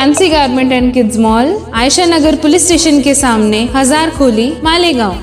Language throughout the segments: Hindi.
Fancy garment and kids mall, Ayesha Nagar police station के सामने, हजार खोली, मालेगांव।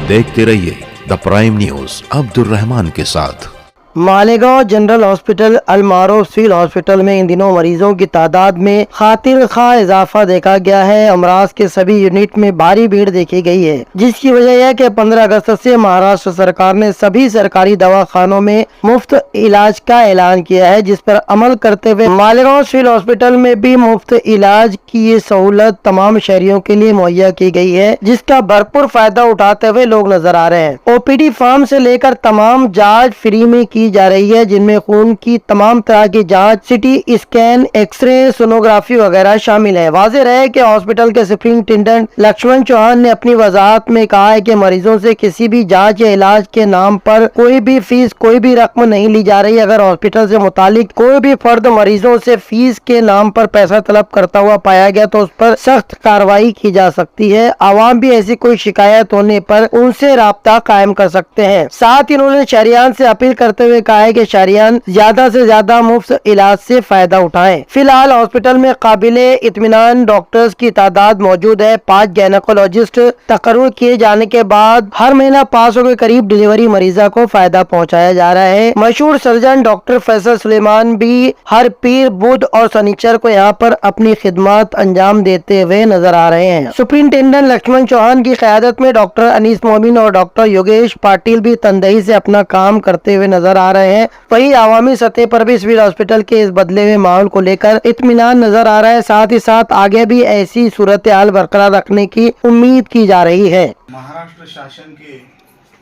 देखते रहिए the prime news Abdul Rahman के साथ। मालेगांव जनरल हॉस्पिटल अलमारो सिविल हॉस्पिटल में इन दिनों मरीजों की तादाद में खातिर खा इजाफा देखा गया है। अमराज के सभी यूनिट में भारी भीड़ देखी गई है, जिसकी वजह यह कि 15 अगस्त से महाराष्ट्र सरकार ने सभी सरकारी दवाखानों में मुफ्त इलाज का ऐलान किया है, जिस पर अमल करते हुए मालेगांव सिविल हॉस्पिटल में भी मुफ्त इलाज की ये सहूलत तमाम शहरियों के लिए मुहैया की गई है, जिसका भरपूर फायदा उठाते हुए लोग नजर आ रहे हैं। ओपीडी फार्म से लेकर तमाम जाँच फ्री में की जा रही है, जिनमें खून की तमाम तरह की जांच, सिटी स्कैन, एक्सरे, सोनोग्राफी वगैरह शामिल है। वाज़ेह रहे कि हॉस्पिटल के सुपरिंटेंडेंट लक्ष्मण चौहान ने अपनी वजाहत में कहा है कि मरीजों से किसी भी जांच या इलाज के नाम पर कोई भी फीस, कोई भी रकम नहीं ली जा रही। अगर हॉस्पिटल से मुतालिक कोई भी फर्द मरीजों से फीस के नाम पर पैसा तलब करता हुआ पाया गया तो उस पर सख्त कार्रवाई की जा सकती है। आवाम भी ऐसी कोई शिकायत होने पर उनसे राब्ता कायम कर सकते हैं। साथ ही उन्होंने शहरियान से अपील करते हुए कहा है कि शहरियान ज्यादा से ज्यादा मुफ्त इलाज से फायदा उठाएं। फिलहाल हॉस्पिटल में काबिले इत्मीनान डॉक्टर्स की तादाद मौजूद है। 5 गायनेकोलॉजिस्ट तकर्रुर किए जाने के बाद हर महीना 500 के करीब डिलीवरी मरीजा को फायदा पहुंचाया जा रहा है। मशहूर सर्जन डॉक्टर फैसल सुलेमान भी हर पीर, बुध और शनिचर को यहाँ पर अपनी खिदमत अंजाम देते हुए नजर आ रहे हैं। सुपरिंटेंडेंट लक्ष्मण चौहान की क़यादत में डॉक्टर अनीस मोमिन और डॉक्टर योगेश पाटिल भी तनदेही से अपना काम करते हुए नजर आ रहे हैं। वही आवामी सतह पर भी सिविल हॉस्पिटल के इस बदले हुए माहौल को लेकर इत्मीनान नजर आ रहा है। साथ ही साथ आगे भी ऐसी सूरत हाल बरकरार रखने की उम्मीद की जा रही है। महाराष्ट्र शासन के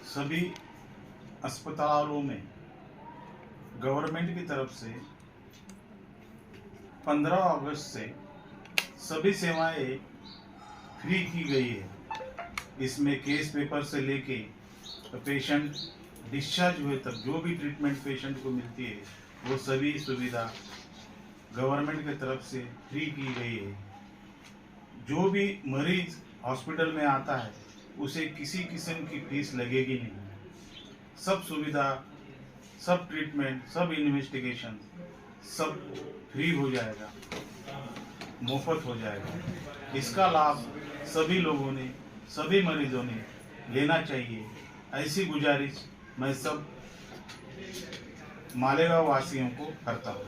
सभी अस्पतालों में गवर्नमेंट की तरफ से 15 अगस्त से सभी सेवाएं फ्री की गई है। इसमें केस पेपर से लेके पेशेंट डिस्चार्ज हुए तक जो भी ट्रीटमेंट पेशेंट को मिलती है वो सभी सुविधा गवर्नमेंट की तरफ से फ्री की गई है। जो भी मरीज हॉस्पिटल में आता है उसे किसी किस्म की फीस लगेगी नहीं। सब सुविधा, सब ट्रीटमेंट, सब इन्वेस्टिगेशन सब फ्री हो जाएगा, मुफ्त हो जाएगा। इसका लाभ सभी लोगों ने, सभी मरीजों ने लेना चाहिए, ऐसी गुजारिश मैं सब मालेगांव वासियों को करता हूँ।